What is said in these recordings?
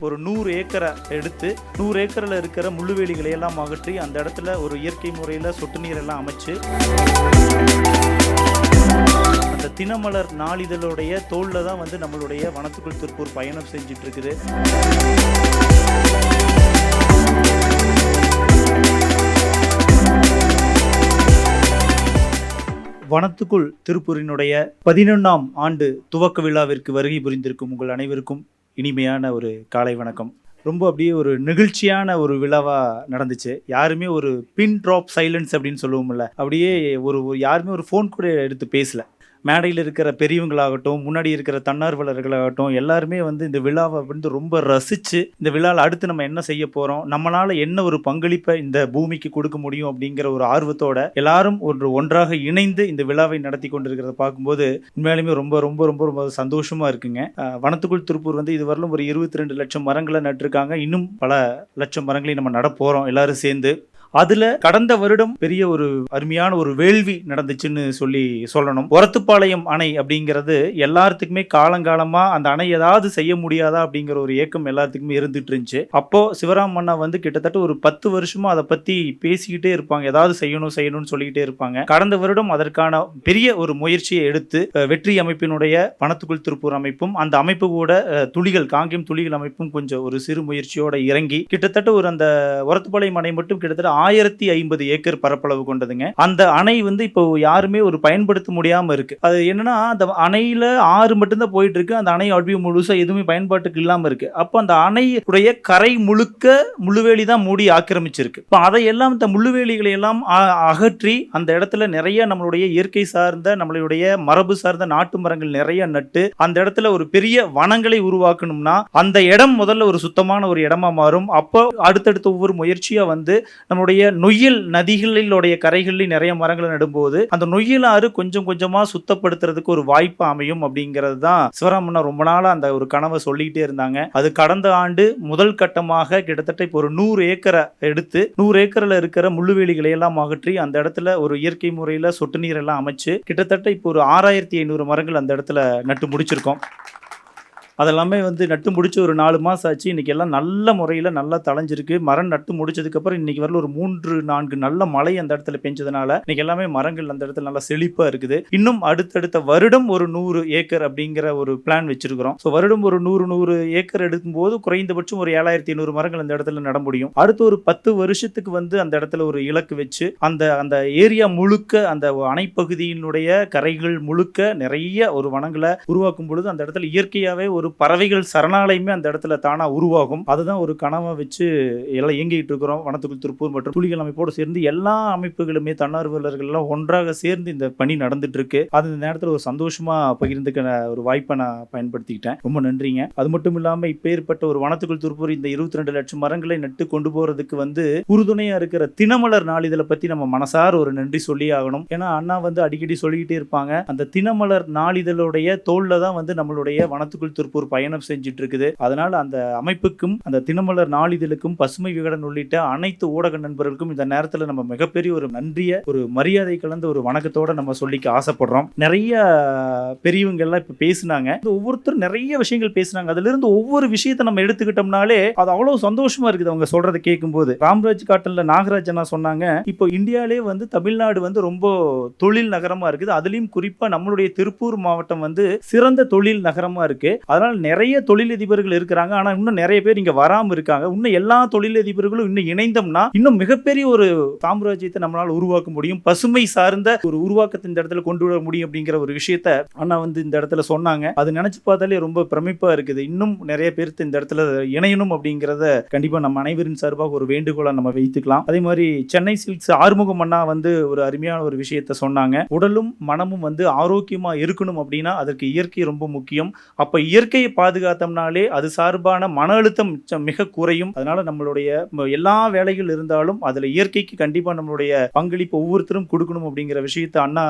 ஒரு 100 ஏக்கரை எடுத்து 100 ஏக்கரில் இருக்கிற முள்ளுவேலிகளை எல்லாம் அகற்றி அந்த இடத்துல ஒரு இயற்கை முறையில் சொட்டு நீர் எல்லாம் அமைச்சு அந்த தினமலர் நாளிதழுடைய தோளில் தான் வந்து நம்மளுடைய வனத்துக்குள் திருப்பூர் பயணம் செஞ்சுட்டு இருக்குது. வனத்துக்குள் திருப்பூரினுடைய 11ஆம் ஆண்டு துவக்க விழாவிற்கு வருகை புரிந்திருக்கும் உங்கள் அனைவருக்கும் இனிமையான ஒரு காலை வணக்கம். ரொம்ப அப்படியே ஒரு நிகழ்ச்சியான ஒரு விழாவாக நடந்துச்சு. யாருமே ஒரு பின் ட்ராப் சைலன்ஸ் அப்படின்னு சொல்லுவோம்ல, அப்படியே ஒரு யாருமே ஒரு ஃபோன் கூட எடுத்து பேசல. மேடையில் இருக்கிற பெரியவங்களாகட்டும், முன்னாடி இருக்கிற தன்னார்வலர்களாகட்டும், எல்லாருமே வந்து இந்த விழாவை வந்து ரொம்ப ரசித்து இந்த விழாவில் அடுத்து நம்ம என்ன செய்ய போகிறோம், நம்மளால் என்ன ஒரு பங்களிப்பை இந்த பூமிக்கு கொடுக்க முடியும் அப்படிங்கிற ஒரு ஆர்வத்தோட எல்லாரும் ஒன்றாக இணைந்து இந்த விழாவை நடத்தி கொண்டிருக்கிறத பார்க்கும்போது உண்மையாலுமே ரொம்ப ரொம்ப ரொம்ப ரொம்ப சந்தோஷமாக இருக்குங்க. வனத்துக்குள் திருப்பூர் வந்து இதுவரையிலும் ஒரு 22 லட்சம் மரங்களை நட்டிருக்காங்க. இன்னும் பல லட்சம் மரங்களை நம்ம நட போகிறோம் எல்லாரும் சேர்ந்து. அதுல கடந்த வருடம் பெரிய ஒரு அருமையான ஒரு வேள்வி நடந்துச்சுன்னு சொல்லணும். ஒரத்துப்பாளையம் அணை அப்படிங்கிறது எல்லாத்துக்குமே காலங்காலமா அந்த அணை ஏதாவது செய்ய முடியாதா அப்படிங்கிற ஒரு ஏக்கம் எல்லாத்துக்குமே இருந்துட்டு இருந்துச்சு. அப்போ சிவராம் அண்ணா வந்து கிட்டத்தட்ட ஒரு 10 வருஷமா அதை பத்தி பேசிக்கிட்டே இருப்பாங்க, ஏதாவது செய்யணும்னு சொல்லிக்கிட்டே இருப்பாங்க. கடந்த வருடம் அதற்கான பெரிய ஒரு முயற்சியை எடுத்து வெற்றி அமைப்பினுடைய வனத்துக்குள் திருப்பூர் அமைப்பும் அந்த அமைப்பு கூட காங்கேயம் துளிகள் அமைப்பும் கொஞ்சம் ஒரு சிறு முயற்சியோட இறங்கி கிட்டத்தட்ட ஒரு அந்த ஒரத்துப்பாளையம் அணை மட்டும் கிட்டத்தட்ட 1050 ஏக்கர் பரப்பளவு கொண்டதுங்க. அந்த அணை வந்து இப்போ யாருமே ஒரு பயன்படுத்த முடியாம இருக்கு. அது என்னன்னா, அந்த அணையில 6 மட்டும்தான் போயிட்டு இருக்கு. அந்த அணை அப்படியே முழுசா எதுவுமே பயன்பாட்டுக்கு இல்லாம இருக்கு. அப்போ அந்த அணையுடைய கரை முழுக்க முள்ளுவேலி தான் மூடி ஆக்கிரமிச்சிருக்கு. இப்போ அதையெல்லாம் இந்த முள்ளுவேலிகளை எல்லாம் அகற்றி அந்த இடத்துல நிறைய நம்மளுடைய இயற்கை சார்ந்த நம்மளுடைய மரபு சார்ந்த நாட்டு மரங்கள் நிறைய நட்டு அந்த இடத்துல ஒரு பெரிய வனங்களை உருவாக்கணும்னா அந்த இடம் முதல்ல ஒரு சுத்தமான ஒரு இடமா மாறும். அப்போ அடுத்தடுத்த ஒவ்வொரு முயற்சியா வந்து நம்மளுடைய நொய்யல் நதிகளிலுடைய கரைகளில் நிறைய மரங்களை நடும்போது அந்த நொய்யல் ஆறு கொஞ்சம் கொஞ்சமா சுத்தப்படுத்துறதுக்கு ஒரு வாய்ப்பு அமையும் அப்படிங்கிறது தான் சிவராமண்ணா ரொம்ப நாளா அந்த ஒரு கனவை சொல்லிக்கிட்டே இருந்தாங்க. அது கடந்த ஆண்டு முதல் கட்டமாக கிட்டத்தட்ட இப்போ ஒரு 100 ஏக்கரை எடுத்து 100 ஏக்கரில் இருக்கிற முள்ளுவேலிகளை எல்லாம் அகற்றி அந்த இடத்துல ஒரு இயற்கை முறையில் சொட்டு நீர் எல்லாம் அமைச்சு கிட்டத்தட்ட இப்போ ஒரு 6500 மரங்கள் அந்த இடத்துல நட்டு முடிச்சிருக்கோம். அதெல்லாமே வந்து நட்டு முடிச்சு ஒரு 4 மாதம் ஆச்சு. இன்றைக்கி எல்லாம் நல்ல முறையில் நல்லா தளைஞ்சிருக்கு. மரம் நட்டு முடிச்சதுக்கப்புறம் இன்றைக்கி வரல ஒரு 3-4 நல்ல மழை அந்த இடத்துல பெஞ்சதுனால இன்றைக்கி எல்லாமே மரங்கள் அந்த இடத்துல நல்லா செழிப்பாக இருக்குது. இன்னும் அடுத்தடுத்த வருடம் ஒரு 100 ஏக்கர் அப்படிங்கிற ஒரு பிளான் வச்சிருக்கிறோம். ஸோ வருடம் ஒரு 100 ஏக்கர் எடுக்கும்போது குறைந்தபட்சம் ஒரு 7500 மரங்கள் அந்த இடத்துல நட முடியும். அடுத்து ஒரு 10 வருஷத்துக்கு வந்து அந்த இடத்துல ஒரு இலக்கு வச்சு அந்த ஏரியா முழுக்க அந்த அணைப்பகுதியினுடைய கரைகள் முழுக்க நிறைய ஒரு வனங்களை உருவாக்கும் பொழுது அந்த இடத்துல இயற்கையாகவே ஒரு பறவைகள் சரணாலயமே அந்த இடத்துல தானா உருவாகும். அதுதான் ஒரு கனவை வச்சு எல்லாம் இயங்கிட்டு இருக்கிறோம். வனத்துக்குள் திருப்பூர் மற்றும் துளிகள் அமைப்போடு சேர்ந்து எல்லா அமைப்புகளுமே தன்னார்வலர்கள் எல்லாம் ஒன்றாக சேர்ந்து இந்த பணி நடந்துட்டு இருக்கு. அது இந்த நேரத்தில் ஒரு சந்தோஷமா பகிர்ந்துக்க ஒரு வாய்ப்பை நான் பயன்படுத்திக்கிட்டேன். ரொம்ப நன்றிங்க. அது மட்டும் இல்லாம இப்ப ஏற்பட்ட ஒரு வனத்துக்குள் திருப்பூர் இந்த 22 லட்சம் மரங்களை நட்டு கொண்டு போறதுக்கு வந்து உறுதுணையா இருக்கிற தினமலர் நாளிதழை பத்தி நம்ம மனசார ஒரு நன்றி சொல்லி ஆகணும். ஏன்னா அண்ணா வந்து அடிக்கடி சொல்லிக்கிட்டே இருப்பாங்க, அந்த தினமலர் நாளிதழுடைய தோல்ல தான் வந்து நம்மளுடைய வனத்துக்குள் திருப்பூர் பயணம் செஞ்சுட்டு இருக்குது. அதனால அந்த அமைப்புக்கும் அந்த தினமலர் நாளிதழுக்கும் பசுமை விகடன் உள்ளிட்ட அனைத்து ஊடக நண்பர்களுக்கும் இந்த நேரத்தில் நம்ம மிகப்பெரிய ஒரு நன்றிய ஒரு மரியாதை கலந்த ஒரு வணக்கத்தோட நம்ம சொல்லிக்க ஆசைப்படுறோம். நிறைய பெரியவங்க எல்லாம் இப்ப பேசினாங்க. ஒவ்வொருத்தரும் நிறைய விஷயங்கள் பேசினாங்க. அதுல இருந்து ஒவ்வொரு விஷயத்தை நம்ம எடுத்துக்கிட்டோம்னாலே அது அவ்வளவு சந்தோஷமா இருக்குது அவங்க சொல்றதை கேட்கும் போது. ராம்ராஜ் காட்டன்ல நாகராஜ் அண்ணா சொன்னாங்க, இப்போ இந்தியாவிலே வந்து தமிழ்நாடு வந்து ரொம்ப தொழில் நகரமா இருக்குது. அதுலயும் குறிப்பா நம்மளுடைய திருப்பூர் மாவட்டம் வந்து சிறந்த தொழில் நகரமா இருக்கு. அதனால நிறைய தொழிலதிபர்கள் இருக்கிறாங்க. ஆனா இன்னும் நிறைய பேர் இங்க வராம இருக்காங்க. இன்னும் எல்லா தொழிலதிபர்களும் இன்னும் இணைந்தோம்னா இன்னும் மிகப்பெரிய ஒரு சாம்ராஜ்யத்தை நம்மளால உருவாக்க முடியும். பசுமை சார்ந்த ஒரு உருவாக்கத்தை இந்த இடத்துல கொண்டு வர முடியும் அப்படிங்கிற ஒரு விஷயத்த அண்ணா வந்து இந்த இடத்துல சொன்னாங்க. அது நினைச்சு பார்த்தாலே ரொம்ப பிரமிப்பா இருக்குது. இன்னும் நிறைய பேருக்கு இந்த இடத்துல இணையணும் அப்படிங்கிறத கண்டிப்பா நம்ம அனைவரின் சார்பாக ஒரு வேண்டுகோளா நம்ம வைத்துக்கலாம். அதே மாதிரி சென்னை சில்க்ஸ் ஆறுமுகம் அண்ணா வந்து ஒரு அருமையான ஒரு விஷயத்த சொன்னாங்க. உடலும் மனமும் வந்து ஆரோக்கியமா இருக்கணும் அப்படின்னா அதற்கு இயற்கை ரொம்ப முக்கியம். அப்ப இயற்கையை பாதுகாத்தோம்னாலே அது சார்பான மன அழுத்தம் மிக குறையும். அதனால நம்மளுடைய எல்லா வேலைகள் இருந்தாலும் அதுல இயற்கைக்கு கண்டிப்பா நம்மளுடைய பங்களிப்பு ஒவ்வொருத்தரும் கொடுக்கணும் அப்படிங்கிற விஷயத்தை அண்ணா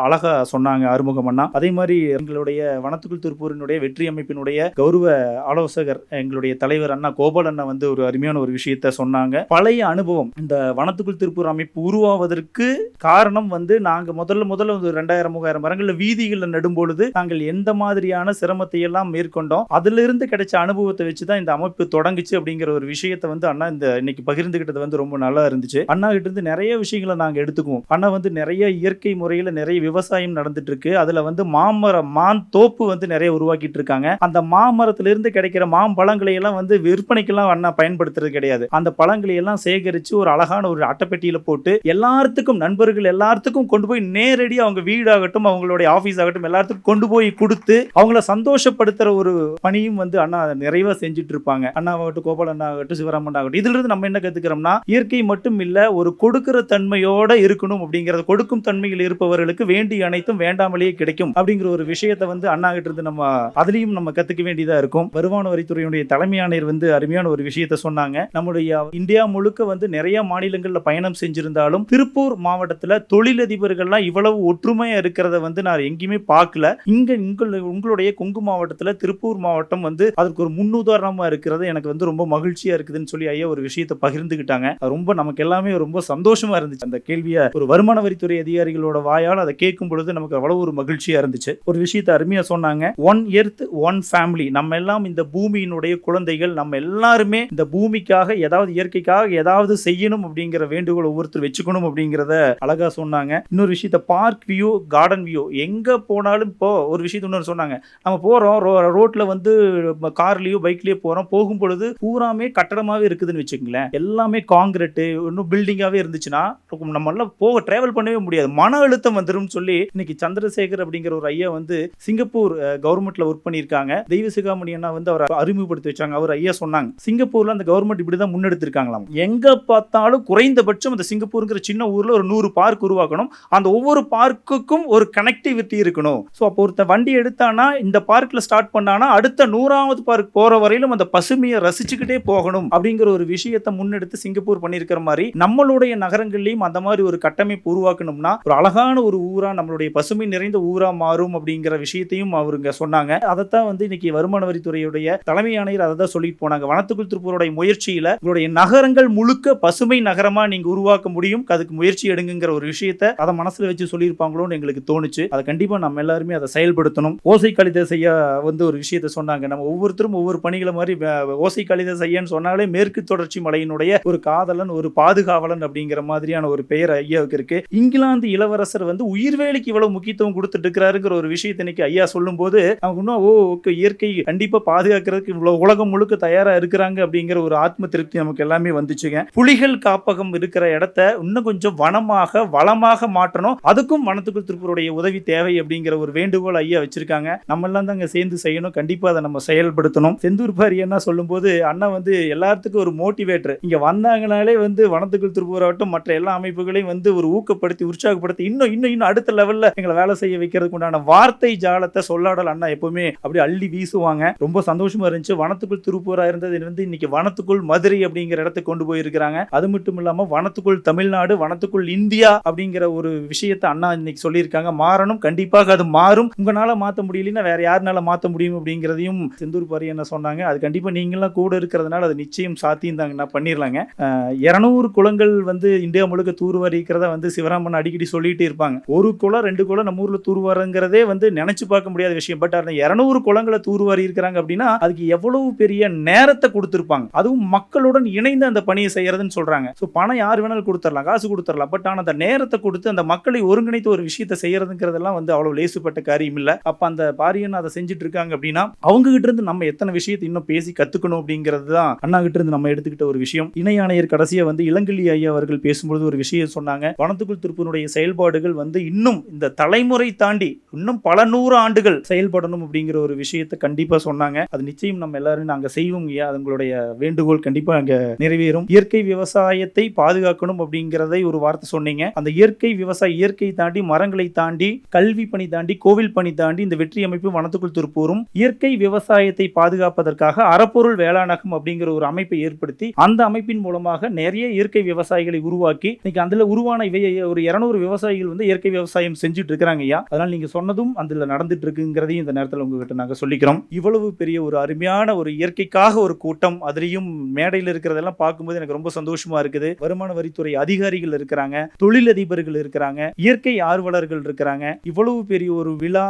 அழகா சொன்னாங்க, ஆறுமுகம் அண்ணா. அதே மாதிரி எங்களுடைய வனத்துக்குள் திருப்பூரினுடைய வெற்றி அமைப்பினுடைய கௌரவ ஆலோசகர் எங்களுடைய தலைவர் அண்ணா கோபால் அண்ணா வந்து ஒரு அருமையான ஒரு விஷயத்த சொன்னாங்க. பழைய அனுபவம் இந்த வனத்துக்குள் திருப்பூர் அமைப்பு உருவாவதற்கு காரணம் வந்து நாங்க முதல்ல 2000-3000 மரங்கள்ல வீதிகளில் நடும் பொழுது நாங்கள் எந்த மாதிரியான சிரமத்தை எல்லாம் மேற்கொண்டு மேற்கொண்டோம். அதுல இருந்து கிடைச்ச அனுபவத்தை வச்சுதான் இந்த அமைப்பு தொடங்குச்சு அப்படிங்கிற ஒரு விஷயத்தை வந்து அண்ணா இந்த இன்னைக்கு பகிர்ந்துகிட்டது வந்து ரொம்ப நல்லா இருந்துச்சு. அண்ணா கிட்ட இருந்து நிறைய விஷயங்களை நாங்க எடுத்துக்குவோம். அண்ணா வந்து நிறைய இயற்கை முறையில நிறைய விவசாயம் நடந்துட்டு இருக்கு. அதுல வந்து மான் தோப்பு வந்து நிறைய உருவாக்கிட்டு இருக்காங்க. அந்த மாமரத்துல இருந்து கிடைக்கிற மாம்பழங்களை எல்லாம் வந்து விற்பனைக்கெல்லாம் அண்ணா பயன்படுத்துறது கிடையாது. அந்த பழங்களை எல்லாம் சேகரிச்சு ஒரு அழகான ஒரு அட்டைப்பெட்டியில போட்டு எல்லாத்துக்கும் நண்பர்கள் எல்லாத்துக்கும் கொண்டு போய் நேரடி அவங்க வீடாகட்டும் அவங்களுடைய ஆபீஸ் ஆகட்டும் எல்லாத்துக்கும் கொண்டு போய் கொடுத்து அவங்கள சந்தோஷப்படுத்துற ஒரு பணியும் வந்து அண்ணா நிறைவா செஞ்சுட்டு இருப்பாங்க. அண்ணாவாகட்டும் கோபால் அண்ணா ஆகட்டும் சிவராமன் ஆகட்டும். இதுல இருந்து நம்ம என்ன கத்துக்கிறோம்னா இயற்கை மட்டும் இல்ல ஒரு கொடுக்கிற தன்மையோட இருக்கணும் அப்படிங்கறது. கொடுக்கும் தன்மையில் இருப்பவர்களுக்கு வேண்டிய அனைத்தும் வேண்டாமலேயே கிடைக்கும் அப்படிங்கிற ஒரு விஷயத்தை வந்து அண்ணா கிட்ட இருந்து நம்ம அதுலயும் நம்ம கத்துக்க வேண்டியதா இருக்கும். வருமான வரித்துறையுடைய தலைமை ஆணையர் வந்து அருமையான ஒரு விஷயத்தை சொன்னாங்க. நம்முடைய இந்தியா முழுக்க வந்து நிறைய மாநிலங்கள்ல பயணம் செஞ்சிருந்தாலும் திருப்பூர் மாவட்டத்துல தொழிலதிபர்கள்லாம் இவ்வளவு ஒற்றுமையா இருக்கிறத வந்து நான் எங்கேயுமே பார்க்கல. இங்க உங்களுடைய கொங்கு மாவட்டத்துல திருப்பூர் மாவட்டம் வந்து அதுக்கு ஒரு முன்னுதாரணமா இருக்கிறது எனக்கு வந்து ரொம்ப மகிழ்ச்சியா இருக்குதுன்னு சொல்லி ஐயா ஒரு விஷயத்தை பகிர்ந்துகிட்டாங்க. ரொம்ப நமக்கு எல்லாமே ரொம்ப சந்தோஷமா இருந்துச்சு. அந்த கேள்வியை ஒரு வருமான வரித்துறை அதிகாரிகளோட வாயால் அதை கேட்கும் பொழுது நமக்கு அவ்வளவு ஒரு மகிழ்ச்சியா இருந்துச்சு. ஒரு விஷயத்தை அருமையா சொன்னாங்க. One earth one family. நம்ம எல்லாம் இந்த பூமியினுடைய குழந்தைகள். நம்ம எல்லாருமே இந்த பூமிக்காக ஏதாவது இயற்கைக்காக ஏதாவது செய்யணும் அப்படிங்கிற வேண்டுகோள் ஒவ்வொருத்தர் வச்சுக்கணும் அப்படிங்கிறத அழகா சொன்னாங்க. இன்னொரு விஷயத்த பார்க் வியூ கார்டன் வியூ எங்க போனாலும் இப்போ ஒரு விஷயத்த இன்னொரு சொன்னாங்க. நம்ம போறோம் ரோட்ல வந்து கார்லயோ பைக்லயோ போறோம். போகும் பொழுது பூராமே கட்டடமாவே இருக்குதுன்னு வச்சுக்கங்களேன். எல்லாமே காங்கிரீட் இன்னும் பில்டிங்காவே இருந்துச்சுன்னா நம்ம எல்லாம் டிராவல் பண்ணவே முடியாது. மன அழுத்தம் வந்துடும் சொல்லி இன்னைக்கு சந்திரசேகர் அப்படிங்கிற ஒரு ஐயா வந்து சிங்கப்பூர் கவர்மெண்ட்ல ஒர்க் பண்ணியிருக்காங்க. தெய்வ சிகாமணி அண்ணா வந்து அவர் அறிமுகப்படுத்தி வச்சாங்க. அவர் ஐயா சொன்னாங்க சிங்கப்பூர்ல அந்த கவர்மெண்ட் இப்படிதான் முன்னெடுத்திருக்காங்களாம். எங்க பார்த்தாலும் குறைந்தபட்சம் அந்த சிங்கப்பூர்ங்கிற சின்ன ஊர்ல ஒரு 100 பார்க் உருவாக்கணும். அந்த ஒவ்வொரு பார்க்குக்கும் ஒரு கனெக்டிவிட்டி இருக்கணும். ஸோ அப்போ ஒருத்த வண்டி எடுத்தானா இந்த பார்க்ல ஸ்டார்ட் பண்ணானா அடுத்த 100வது பார்க் போற வரையிலும் அந்த பசுமையை ரசிச்சுக்கிட்டே போகணும் அப்படிங்கிற ஒரு விஷயத்தை முன்னெடுத்து சிங்கப்பூர் பண்ணியிருக்கிற மாதிரி நம்மளுடைய நகரங்கள்லயும் அந்த மாதிரி ஒரு கட்டமைப்பு உருவாக்கணும்னா ஒரு அழகான ஒரு ஊரா நம்மளுடைய பசுமை நிறைந்த ஊரா மாறும் அப்படிங்கிற விஷயத்தையும் அவருங்க சொன்னாங்க. அதைத்தான் வந்து இன்னைக்கு வருமான வரித்துறையுடைய தலைமை ஆணையர் அதை தான் சொல்லிட்டு போனாங்க. வனத்துக்குள் திருப்பூருடைய முயற்சியில உங்களுடைய நகரங்கள் முழுக்க பசுமை நகரமா நீங்க உருவாக்க முடியும். அதுக்கு முயற்சி எடுங்கிற ஒரு விஷயத்தை அதை மனசுல வச்சு சொல்லியிருப்பாங்களோன்னு எங்களுக்கு தோணுச்சு. அதை கண்டிப்பா நம்ம எல்லாருமே அதை செயல்படுத்தணும். ஓசை கலிதாஸ் ஐயா வந்து ஒரு விஷயத்தை சொன்னாங்க. நம்ம ஒவ்வொருத்தரும் ஒவ்வொரு பணிகளை மாதிரி ஓசை கலிதாஸ் ஐயான்னு சொன்னாலே மேற்கு தொடர்ச்சி மலையினுடைய ஒரு காதலன் ஒரு பாதுகாவலன் அப்படிங்கிற மாதிரியான ஒரு பெயர் ஐயாவுக்கு இருக்கு. இங்கிலாந்து இளவரசர் வந்து உயிர்வேலைக்கு இவ்வளவு முக்கியத்துவம் கொடுத்துட்டு இருக்கிறாருங்கிற ஒரு விஷயத்தை இன்னைக்கு ஐயா சொல்லும் போது நமக்கு இன்னும் இயற்கை கண்டிப்பா பாதுகாக்கிறதுக்கு இவ்வளவு உலகம் முழுக்க தயாரா இருக்கிறாங்க அப்படிங்கிற ஒரு ஆத்ம திருப்தி நமக்கு எல்லாமே வந்துச்சுங்க. புலிகள் காப்பகம் இருக்கிற இடத்த இன்னும் கொஞ்சம் வனமாக வளமாக மாற்றணும். அதுக்கும் வனத்துக்குள் திருப்பூருடைய உதவி தேவை அப்படிங்கிற ஒரு வேண்டுகோள் ஐயா வச்சிருக்காங்க. நம்ம எல்லாம் தாங்க சேர்ந்து செய்யணும். கண்டிப்பா அதை நம்ம செயல்படுத்தணும். செந்தூர் பாரி என்ன சொல்லும் போது அண்ணா வந்து எல்லாத்துக்கும் ஒரு மோட்டிவேட்டர். இங்க வந்தாங்கனாலே வந்து வனத்துக்குள் திருப்பூர் ஆகட்டும் மற்ற எல்லா அமைப்புகளையும் வந்து ஒரு ஊக்கப்படுத்தி உற்சாகப்படுத்தி இன்னும் அடுத்த லெவல்ல எங்களை வேலை செய்ய வைக்கிறதுக்கு உண்டான வார்த்தை ஜாலத்தை சொல்லாடல் அண்ணா எப்பவுமே அப்படி அள்ளி வீசுவாங்க. ரொம்ப சந்தோஷமா இருந்துச்சு. வனத்துக்குள் திருப்பூரா இருந்தது வந்து இன்னைக்கு வனத்துக்குள் மதுரை அப்படிங்கிற இடத்துக்கு கொண்டு போயிருக்கிறாங்க. அது மட்டும் இல்லாம வனத்துக்குள் தமிழ்நாடு வனத்துக்குள் இந்தியா அப்படிங்கிற ஒரு விஷயத்தை அண்ணா இன்னைக்கு சொல்லியிருக்காங்க. மாறணும். கண்டிப்பாக அது மாறும். உங்களால மாற்ற முடியலன்னா வேற யாருனால மாற்ற முடியும் அப்படிங்கிறதையும் செந்தூர் பாரி என்ன சொன்னாங்க. அது கண்டிப்பா நீங்களாம் கூட இருக்கிறதுனால அது நிச்சயம் சாத்தியம் தாங்க பண்ணிடலாங்க. 200 குளங்கள் வந்து இந்தியா முழுக்க தூர்வாரி இருக்கிறதா வந்து சிவராமன் அடிக்கடி சொல்லிட்டு இருப்பாங்க. ஒரு குளம் 2 குளம் நம்ம ஊர்ல தூர்வாருங்கிறதே வந்து நினைச்சு பார்க்க முடியாத விஷயம். பட் அந்த 200 குளங்களை தூர்வாரி இருக்கிறாங்க அப்படின்னா அதுக்கு எவ்வளவு பெரிய நேரத்தை கொடுத்திருப்பாங்க. அதுவும் மக்களுடன் இணைந்து அந்த பணியை செய்யறதுன்னு சொல்றாங்க. சோ பணம் யார் வேணாலும் கொடுத்துடலாம், காசு கொடுத்துடலாம். பட் ஆனா அந்த நேரத்தை கொடுத்து அந்த மக்களை ஒருங்கிணைத்து ஒரு விஷயத்தை செய்யறதுங்கிறதெல்லாம் வந்து அவ்வளவு லேசுப்பட்ட காரியம் இல்ல. அப்ப அந்த பாரியன் அதை செஞ்சுட்டு இருக்காங்க அப்படின்னா அவங்க கிட்ட இருந்து நம்ம எத்தனை விஷயத்தை இன்னும் பேசி கத்துக்கணும் அப்படிங்கிறது தான் அண்ணா கிட்ட இருந்து நம்ம எடுத்துக்கிட்ட ஒரு விஷயம். இணை ஆணையர் கடைசியா வந்து இளங்கிள்ளி ஐயா அவர்கள் பேசும்போது ஒரு விஷயம் சொன்னாங்க. வனத்துக்குள் திருப்பூருடைய செயல்பாடுகள் வந்து இன்னும் இந்த தலைமுறை தாண்டி இன்னும் பல 100 ஆண்டுகள் செயல்படணும் அப்படிங்கிற ஒரு விஷயத்தை கண்டிப்பா சொன்னாங்க. அது நிச்சயம் நம்ம எல்லாரும் நாங்க செய்வோம். உங்களுடைய வேண்டுகோள் கண்டிப்பா அங்க நிறைவேறும். இயற்கை விவசாயத்தை பாதுகாக்கணும் அப்படிங்கிறதை ஒரு வார்த்தை சொன்னீங்க. அந்த இயற்கை தாண்டி மரங்களை தாண்டி கல்வி பணி தாண்டி கோவில் பணி தாண்டி இந்த வெற்றி அமைப்பு வனத்துக்குள் திருப்பூரும் இயற்கை விவசாயத்தை பாதுகாப்பதற்காக அறப்பொருள் வேளாணகம் அப்படிங்கிற ஒரு அமைப்பை ஏற்படுத்தி அந்த அமைப்பின் மூலமாக நிறைய இயற்கை விவசாயிகளை உருவாக்கி இன்னைக்கு அதுல உருவான ஒரு 200 விவசாயிகள் வந்து இயற்கை விவசாயம் செஞ்சுட்டு இருக்காங்க ஐயா. அதனால நீங்க சொன்னதும் அதுல நடந்துட்டு இருக்குங்கிறதையும் இந்த நேரத்தில் உங்ககிட்ட நாங்க சொல்லிக்கிறோம். இவ்வளவு பெரிய ஒரு அருமையான ஒரு இயற்கைக்காக ஒரு கூட்டம், அதுலயும் மேடையில் இருக்கிறதெல்லாம் பார்க்கும்போது எனக்கு ரொம்ப சந்தோஷமா இருக்குது. வருமான வரித்துறை அதிகாரிகள் இருக்கிறாங்க, தொழிலதிபர்கள் இருக்கிறாங்க, இயற்கை ஆர்வலர்கள் இருக்கிறாங்க. இவ்வளவு பெரிய ஒரு விழா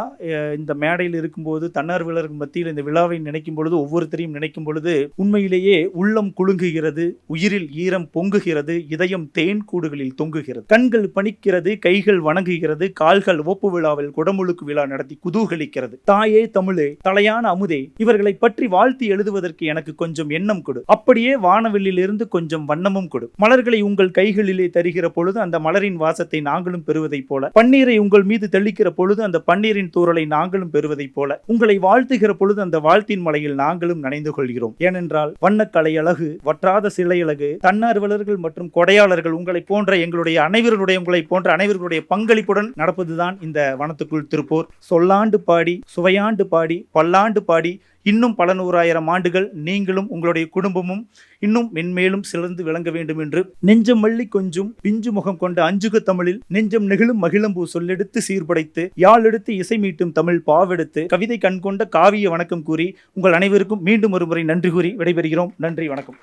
இந்த மேடையில் இருக்கும்போது தன்னார்வ ஆர்வலர்கள் மத்தியில் இந்த விழாவை நினைக்கும் பொழுது, ஒவ்வொருத்தரையும் நினைக்கும் பொழுது உண்மையிலேயே உள்ளம் குலுங்குகிறது, உயிரில் ஈரம் பொங்குகிறது, இதயம் தேன் கூடுகளில் தொங்குகிறது, கண்கள் பணிக்கிறது, கைகள் வணங்குகிறது, கால்கள் ஒப்பு விழாவில் குடமுழுக்கு விழா நடத்தி குதூகலிக்கிறது. தாயே தமிழே, தலையான அமுதே, இவர்களை பற்றி வாழ்த்தி எழுதுவதற்கு எனக்கு கொஞ்சம் எண்ணம் கொடு, அப்படியே வானவெளியில் இருந்து கொஞ்சம் வண்ணமும் கொடு. மலர்களை உங்கள் கைகளிலே தருகிற பொழுது அந்த மலரின் வாசத்தை நாங்களும் பெறுவதைப் போல, பன்னீரை உங்கள் மீது தெளிக்கிற பொழுது அந்த பன்னீரின் தூறலை நாங்களும் பெறுவதைப் போல, உங்களை வாழ்த்துகிற பொழுது அந்த வாழ்த்தின் மலையில் நாங்களும் நனைந்து கொள்கிறோம். ஏனென்றால் வண்ணக்கலை அழகு, வற்றாத சிலை அழகு, தன்னார்வலர்கள் மற்றும் கொடையாளர்கள் உங்களை போன்ற உங்களை போன்ற அனைவர்களுடைய பங்களிப்புடன் நடப்பதுதான் இந்த வனத்துக்குள் திருப்பூர். சொல்லாண்டு பாடி, சுவையாண்டு பாடி, பல்லாண்டு பாடி, இன்னும் பல 100,000 ஆண்டுகள் நீங்களும் உங்களுடைய குடும்பமும் இன்னும் மென்மேலும் சிறந்து விளங்க வேண்டும் என்று நெஞ்சம் மல்லி கொஞ்சும் பிஞ்சு முகம் கொண்ட அஞ்சுக தமிழில் நெஞ்சம் நெகிழும் மகிழம்பூ சொல்லெடுத்து சீர்படைத்து யாழ் எடுத்து இசை மீட்டும் தமிழ் பாவெடுத்து கவிதை கண்கொண்ட காவிய வணக்கம் கூறி உங்கள் அனைவருக்கும் மீண்டும் ஒரு முறை நன்றி கூறி விடைபெறுகிறோம். நன்றி, வணக்கம்.